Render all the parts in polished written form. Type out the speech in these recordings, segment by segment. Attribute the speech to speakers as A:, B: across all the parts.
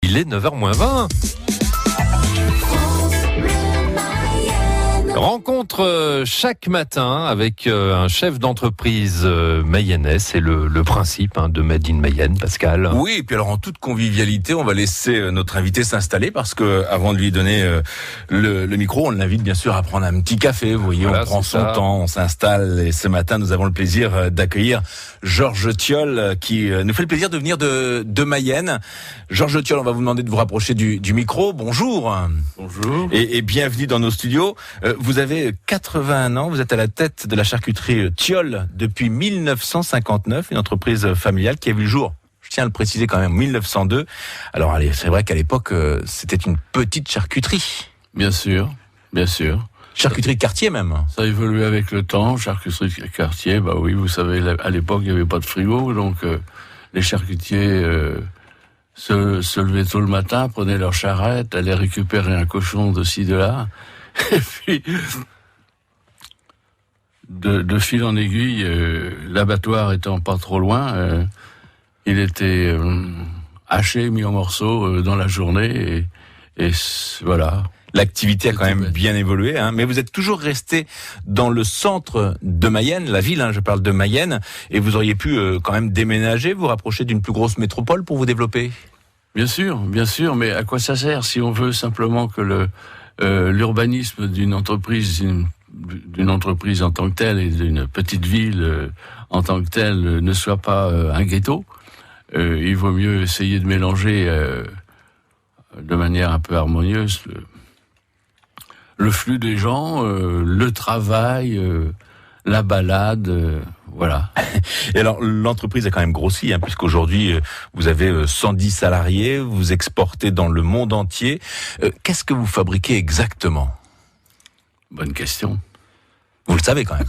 A: Il est 9h-20. Rencontre chaque matin avec un chef d'entreprise mayennais. C'est le principe de Made in Mayenne, Pascal.
B: Oui, et puis alors en toute convivialité, on va laisser notre invité s'installer parce que avant de lui donner le micro, on l'invite bien sûr à prendre un petit café. Vous voyez, voilà, on prend son temps, on s'installe. Et ce matin, nous avons le plaisir d'accueillir Georges Thiol qui nous fait le plaisir de venir de Mayenne. Georges Thiol, on va vous demander de vous rapprocher du micro. Bonjour.
C: Bonjour.
B: Et bienvenue dans nos studios. Vous avez 81 ans, vous êtes à la tête de la charcuterie Thiol depuis 1959, une entreprise familiale qui a vu le jour, je tiens à le préciser quand même, 1902. Alors allez, c'est vrai qu'à l'époque, c'était une petite charcuterie.
C: Bien sûr, bien sûr.
B: Charcuterie de quartier même.
C: Ça a évolué avec le temps, charcuterie de quartier, bah oui, vous savez, à l'époque, il n'y avait pas de frigo, donc les charcutiers se levaient tôt le matin, prenaient leur charrette, allaient récupérer un cochon de ci, de là. Et puis, de fil en aiguille, l'abattoir étant pas trop loin, il était haché, mis en morceaux dans la journée, et voilà.
B: L'activité a quand même bien évolué, mais vous êtes toujours resté dans le centre de Mayenne, la ville, je parle de Mayenne, et vous auriez pu quand même déménager, vous rapprocher d'une plus grosse métropole pour vous développer.
C: Bien sûr, mais à quoi ça sert si on veut simplement que l'urbanisme d'une entreprise en tant que telle et d'une petite ville en tant que telle ne soit pas un ghetto. Il vaut mieux essayer de mélanger de manière un peu harmonieuse le flux des gens, le travail, la balade, voilà.
B: Et alors, l'entreprise a quand même grossi, puisqu'aujourd'hui, vous avez 110 salariés, vous exportez dans le monde entier. Qu'est-ce que vous fabriquez exactement ?
C: Bonne question.
B: Vous le savez quand même.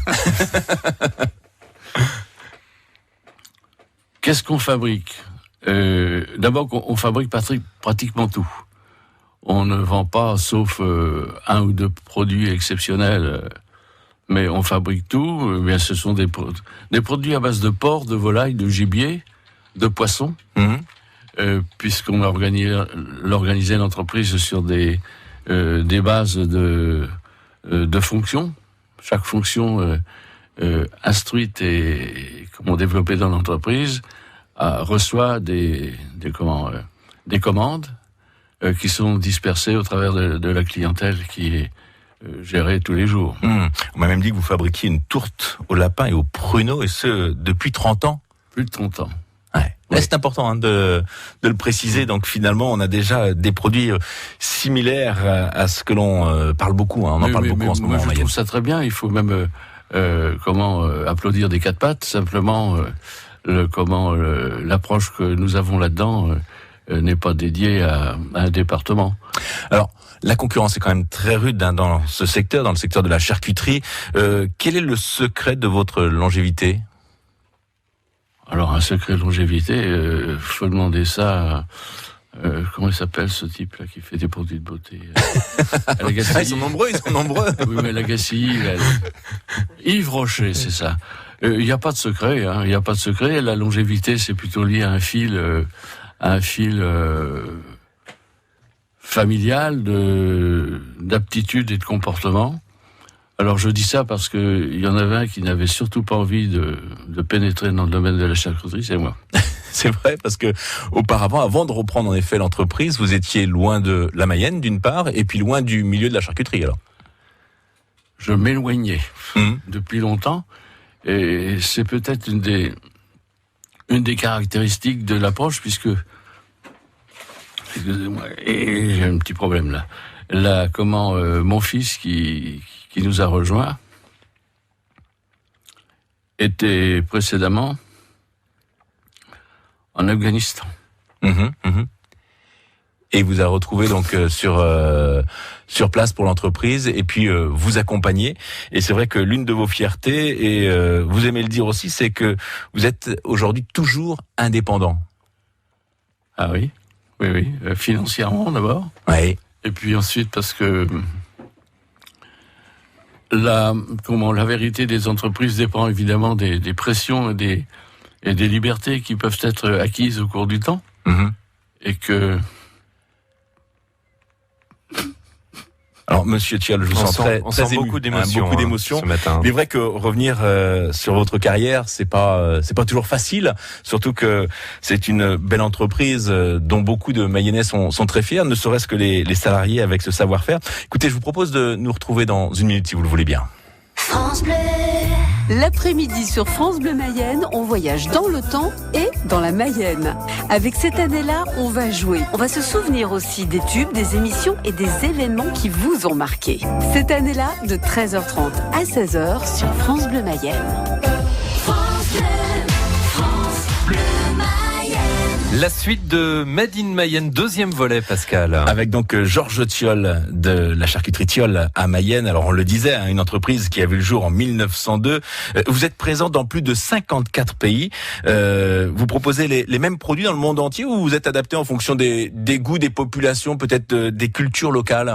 C: Qu'est-ce qu'on fabrique ? D'abord, on fabrique pratiquement tout. On ne vend pas, sauf un ou deux produits exceptionnels, mais on fabrique tout. Bien, ce sont des produits à base de porc, de volaille, de gibier, de poisson, puisqu'on a organisé l'entreprise sur des bases de fonctions. Chaque fonction instruite et développée dans l'entreprise reçoit des commandes qui sont dispersées au travers de la clientèle qui est gérée tous les jours.
B: On m'a même dit que vous fabriquiez une tourte au lapin et au pruneau, et ce, depuis 30 ans.
C: Plus de 30 ans.
B: Ouais. Là, c'est important de le préciser. Donc finalement, on a déjà des produits similaires à ce que l'on parle beaucoup. On en parle beaucoup en ce moment.
C: Moi, je trouve ça très bien. Il faut même applaudir des quatre pattes. Simplement, l'approche que nous avons là-dedans n'est pas dédiée à un département.
B: Alors, la concurrence est quand même très rude dans ce secteur, dans le secteur de la charcuterie. Quel est le secret de votre longévité ?
C: Alors, un secret de longévité, faut demander ça à, comment il s'appelle ce type-là qui fait des produits de beauté
B: Ils sont nombreux.
C: Oui, mais Lagacilly, Yves Rocher, c'est ça. Il n'y a pas de secret, il n'y a pas de secret. La longévité, c'est plutôt lié à un fil familial d'aptitude et de comportement. Alors je dis ça parce que il y en avait un qui n'avait surtout pas envie de pénétrer dans le domaine de la charcuterie, c'est moi.
B: C'est vrai, parce que auparavant, avant de reprendre en effet l'entreprise, vous étiez loin de la Mayenne d'une part, et puis loin du milieu de la charcuterie alors.
C: Je m'éloignais depuis longtemps, et c'est peut-être une des caractéristiques de l'approche, puisque excusez-moi, et j'ai un petit problème là. Mon fils qui nous a rejoints était précédemment en Afghanistan.
B: Et vous a retrouvé donc sur place pour l'entreprise, et puis vous accompagnez. Et c'est vrai que l'une de vos fiertés, et vous aimez le dire aussi, c'est que vous êtes aujourd'hui toujours indépendant.
C: Ah oui, financièrement d'abord.
B: Oui.
C: Et puis ensuite parce que la vérité des entreprises dépend évidemment des pressions et des libertés qui peuvent être acquises au cours du temps. Et que
B: Alors, Monsieur Thiol, je vous sens très ému,
A: beaucoup d'émotions,
B: beaucoup d'émotions
A: ce matin.
B: Il est vrai que revenir sur votre carrière, c'est pas toujours facile. Surtout que c'est une belle entreprise dont beaucoup de Mayennais sont très fiers, ne serait-ce que les salariés avec ce savoir-faire. Écoutez, je vous propose de nous retrouver dans une minute si vous le voulez bien.
D: France Bleu. L'après-midi sur France Bleu Mayenne, on voyage dans le temps et dans la Mayenne. Avec cette année-là, on va jouer. On va se souvenir aussi des tubes, des émissions et des événements qui vous ont marqué. Cette année-là, de 13h30 à 16h sur France Bleu Mayenne. France Bleu, France Bleu Mayenne.
A: La suite de Made in Mayenne, deuxième volet, Pascal.
B: Avec donc Georges Thiol de la charcuterie Thiol à Mayenne. Alors on le disait, une entreprise qui a vu le jour en 1902. Vous êtes présent dans plus de 54 pays. Vous proposez les mêmes produits dans le monde entier ou vous êtes adapté en fonction des goûts des populations, peut-être des cultures locales?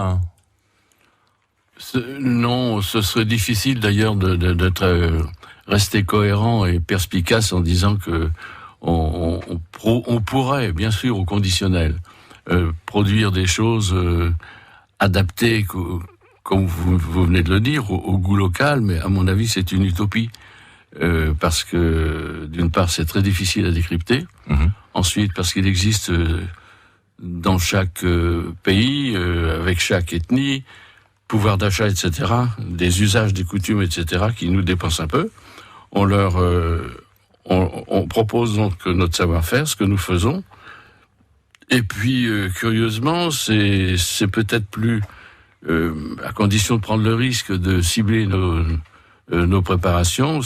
C: Non, ce serait difficile d'ailleurs d'être resté cohérent et perspicace en disant que on pourrait, bien sûr, au conditionnel, produire des choses adaptées, comme vous venez de le dire, au goût local, mais à mon avis, c'est une utopie. Parce que, d'une part, c'est très difficile à décrypter. Ensuite, parce qu'il existe dans chaque pays, avec chaque ethnie, pouvoir d'achat, etc., des usages, des coutumes, etc., qui nous dépassent un peu. On propose donc notre savoir-faire, ce que nous faisons. Et puis, curieusement, c'est peut-être plus, à condition de prendre le risque de cibler nos préparations,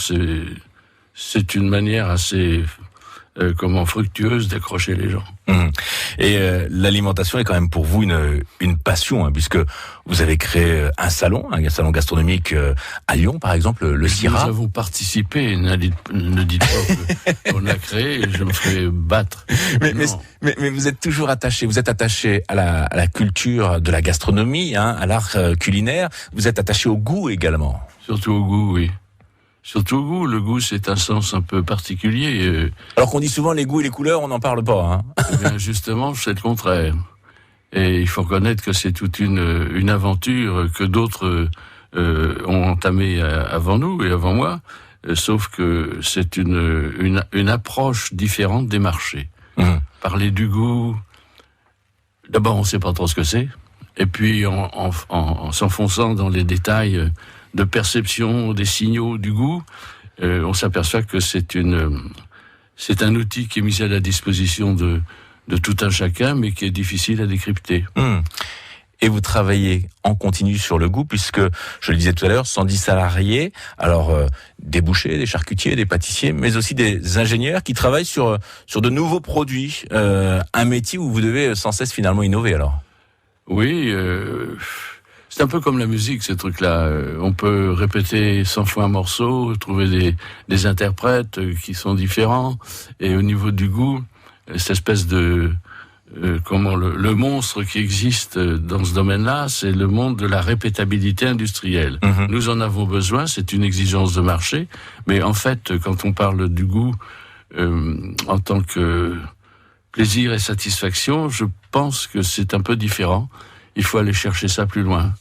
C: c'est une manière assez fructueuse d'accrocher les gens.
B: Et l'alimentation est quand même pour vous une passion, puisque vous avez créé un salon gastronomique à Lyon, par exemple, le Syrah.
C: Nous avons participé, ne dites pas qu'on l'a créé, et je me ferai battre.
B: Mais vous êtes toujours attaché, à la culture de la gastronomie, à l'art culinaire, vous êtes attaché au goût également.
C: Surtout au goût, oui. Surtout au goût. Le goût, c'est un sens un peu particulier.
B: Alors qu'on dit souvent les goûts et les couleurs, on n'en parle pas.
C: Eh bien, justement, c'est le contraire. Et il faut reconnaître que c'est toute une aventure que d'autres ont entamée avant nous et avant moi, sauf que c'est une approche différente des marchés. Parler du goût, d'abord, on ne sait pas trop ce que c'est, et puis en s'enfonçant dans les détails de perception des signaux du goût, on s'aperçoit que c'est un outil qui est mis à la disposition de tout un chacun, mais qui est difficile à décrypter.
B: Et vous travaillez en continu sur le goût, puisque, je le disais tout à l'heure, 110 salariés, alors des bouchers, des charcutiers, des pâtissiers, mais aussi des ingénieurs qui travaillent sur de nouveaux produits, un métier où vous devez sans cesse finalement innover alors.
C: Oui, c'est un peu comme la musique, ces trucs-là. On peut répéter 100 fois un morceau, trouver des interprètes qui sont différents. Et au niveau du goût, cette espèce de... le monstre qui existe dans ce domaine-là, c'est le monde de la répétabilité industrielle. Nous en avons besoin, c'est une exigence de marché. Mais en fait, quand on parle du goût en tant que plaisir et satisfaction, je pense que c'est un peu différent. Il faut aller chercher ça plus loin.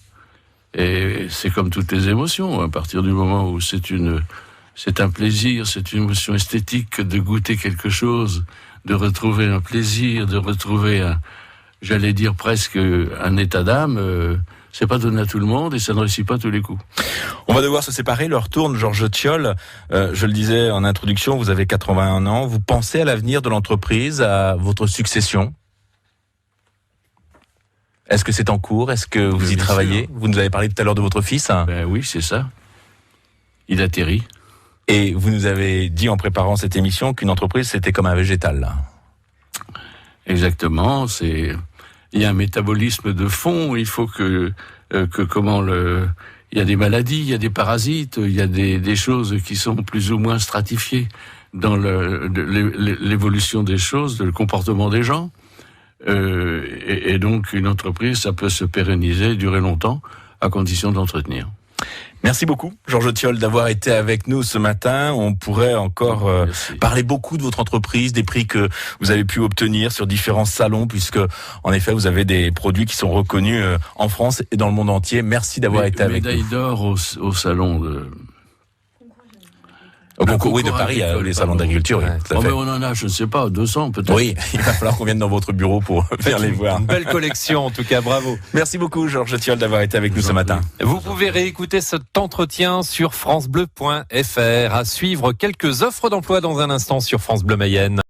C: Et c'est comme toutes les émotions, à partir du moment où c'est un plaisir, c'est une émotion esthétique de goûter quelque chose, de retrouver un plaisir, de retrouver j'allais dire presque un état d'âme, c'est pas donné à tout le monde et ça ne réussit pas à tous les coups.
B: On va devoir se séparer, l'heure tourne. Georges Thiol, je le disais en introduction, vous avez 81 ans, vous pensez à l'avenir de l'entreprise, à votre succession? Est-ce que c'est en cours? Est-ce que vous y travaillez? Sûr. Vous nous avez parlé tout à l'heure de votre fils.
C: Oui, c'est ça. Il atterrit.
B: Et vous nous avez dit en préparant cette émission qu'une entreprise, c'était comme un végétal. Là.
C: Exactement. Il y a un métabolisme de fond. Il faut il y a des maladies, il y a des parasites, il y a des choses qui sont plus ou moins stratifiées dans l'évolution des choses, le comportement des gens. Et donc, une entreprise, ça peut se pérenniser, durer longtemps, à condition d'entretenir.
B: Merci beaucoup, Georges Thiol, d'avoir été avec nous ce matin. On pourrait encore parler beaucoup de votre entreprise, des prix que vous avez pu obtenir sur différents salons, puisque en effet vous avez des produits qui sont reconnus en France et dans le monde entier. Merci d'avoir été avec nous.
C: Médaille d'or au salon de...
B: Au concours de Paris, les salons d'agriculture. Oui,
C: mais on en a, je ne sais pas, 200 peut-être.
B: Oui, il va falloir qu'on vienne dans votre bureau pour venir les voir.
A: Une belle collection, en tout cas, bravo.
B: Merci beaucoup, Georges Thiol, d'avoir été avec nous ce matin.
A: Vous pouvez réécouter cet entretien sur francebleu.fr. À suivre quelques offres d'emploi dans un instant sur France Bleu Mayenne.